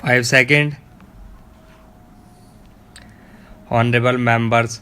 5 seconds. Honorable members,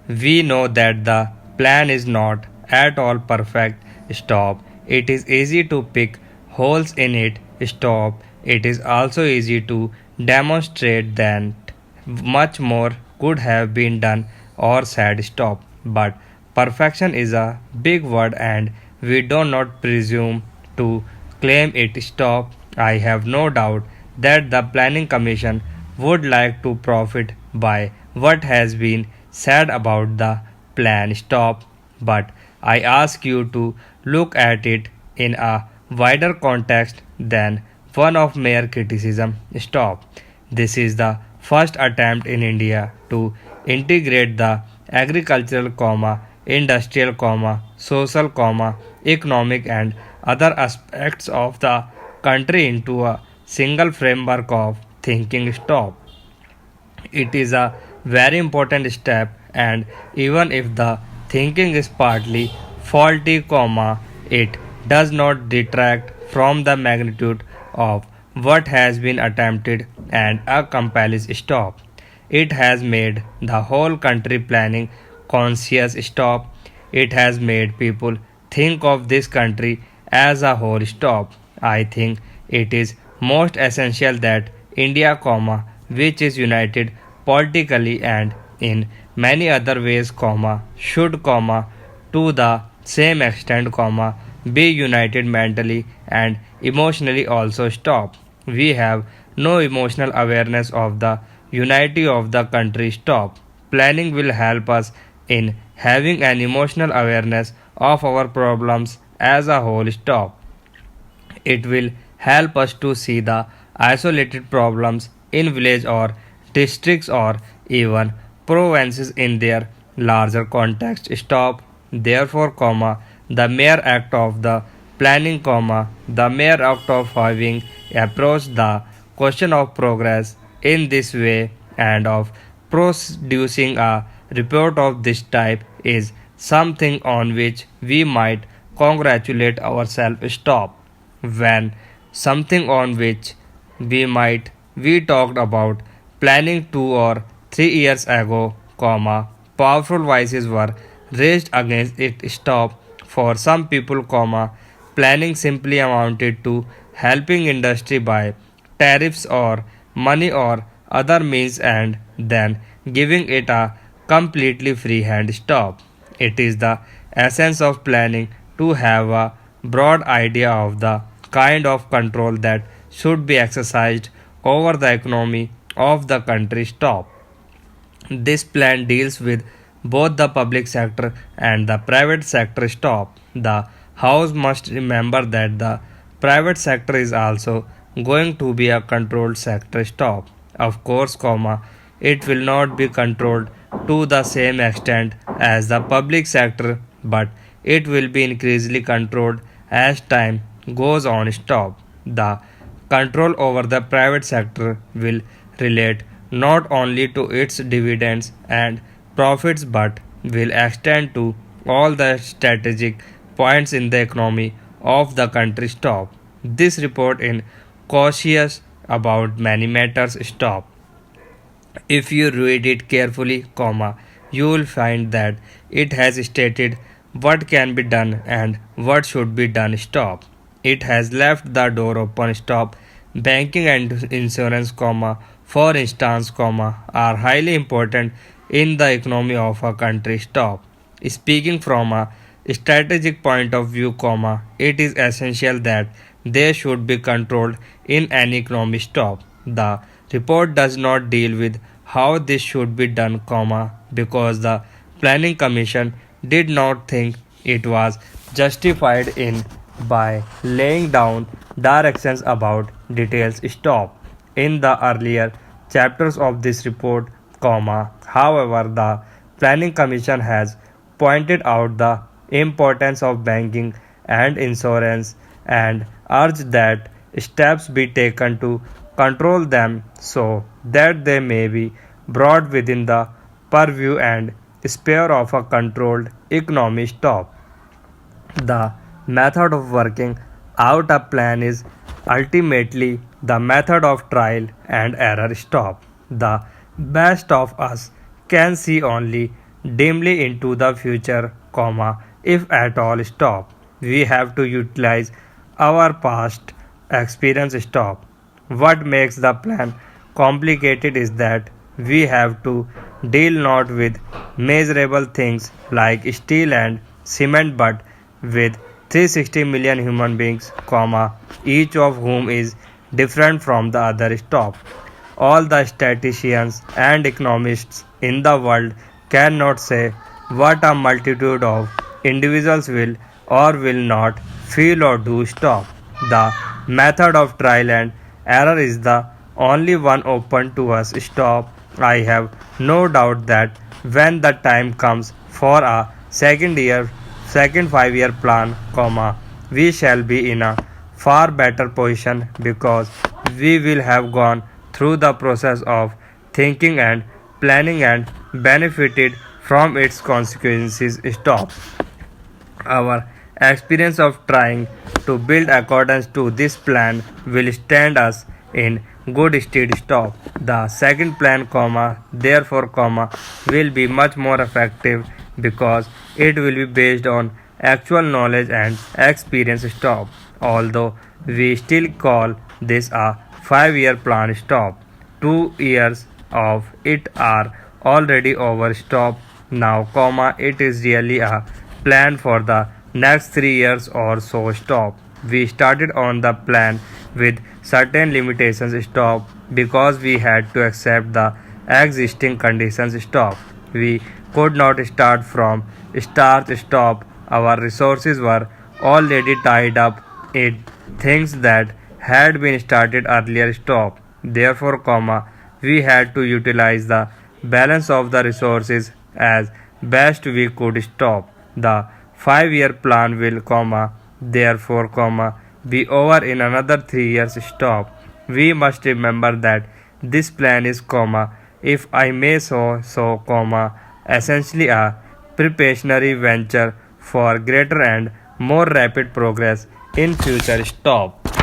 we know that the plan is not at all perfect. Stop. It is easy to pick holes in it. Stop. It is also easy to demonstrate that much more could have been done or said. Stop. But perfection is a big word and we do not presume to claim it. Stop. I have no doubt that the Planning Commission would like to profit by what has been said about the plan. Stop. But I ask you to look at it in a wider context than one of mere criticism. Stop. This is the first attempt in India to integrate the agricultural, industrial, social, economic and other aspects of the country into a single framework of thinking. Stop. It is a very important step, and even if the thinking is partly faulty, it does not detract from the magnitude of what has been attempted and accomplished. Stop. It has made the whole country planning conscious. Stop. It has made people think of this country as a whole. Stop. I think it is most essential that India, which is united politically and in many other ways, should, to the same extent, be united mentally and emotionally also. Stop. We have no emotional awareness of the unity of the country. Stop. Planning will help us in having an emotional awareness of our problems as a whole. Stop. It will help us to see the isolated problems in village or districts or even provinces in their larger context. Stop. Therefore, the mere act of the planning, the mere act of having approached the question of progress in this way and of producing a report of this type is something on which we might congratulate ourselves. Stop. When something on which we talked about planning 2 or 3 years ago, powerful voices were raised against it. Stop. For some people, planning simply amounted to helping industry buy tariffs or money or other means and then giving it a completely free hand. Stop. It is the essence of planning to have a broad idea of the kind of control that should be exercised over the economy of the country. Stop. This plan deals with both the public sector and the private sector. Stop. The House must remember that the private sector is also going to be a controlled sector. Stop. Of course, it will not be controlled to the same extent as the public sector, but it will be increasingly controlled as time goes on. Stop. The control over the private sector will relate not only to its dividends and profits but will extend to all the strategic points in the economy of the country. Stop. This report is cautious about many matters. Stop. If you read it carefully, you will find that it has stated what can be done and what should be done. Stop. It has left the door open. Stop. Banking and insurance, for instance, are highly important in the economy of a country. Stop. Speaking from a strategic point of view, it is essential that they should be controlled in an economy. Stop. The report does not deal with how this should be done, because the Planning Commission did not think it was justified in by laying down directions about details. Stop. In the earlier chapters of this report, however, the Planning Commission has pointed out the importance of banking and insurance and urged that steps be taken to control them so that they may be brought within the purview and sphere of a controlled economy. Stop. The method of working out a plan is ultimately the method of trial and error. Stop. The best of us can see only dimly into the future, comma, if at all. Stop. We have to utilize our past experience. Stop. What makes the plan complicated is that we have to deal not with measurable things like steel and cement but with 360 million human beings, comma, each of whom is different from the other. Stop. All the statisticians and economists in the world cannot say what a multitude of individuals will or will not feel or do. Stop. The method of trial and error is the only one open to us. Stop. I have no doubt that when the time comes for a second 5 year plan, comma, we shall be in a far better position because we will have gone through the process of thinking and planning and benefited from its consequences. Stop. Our experience of trying to build accordance to this plan will stand us in good stead. Stop. The second plan, comma, therefore, comma, will be much more effective because it will be based on actual knowledge and experience. Stop. Although we still call this a 5 year plan. Stop. 2 years of it are already over. Stop. Now, comma, it is really a plan for the next 3 years or so. Stop. We started on the plan with certain limitations. Stop. Because we had to accept the existing conditions. Stop. We could not start from start. Stop. Our resources were already tied up in things that had been started earlier. Stop. Therefore, comma, we had to utilize the balance of the resources as best we could. Stop. The 5 year plan will, comma, therefore, comma, be over in another 3 years. Stop. We must remember that this plan is, comma, if I may so, comma, essentially a preparatory venture for greater and more rapid progress in future. Stop.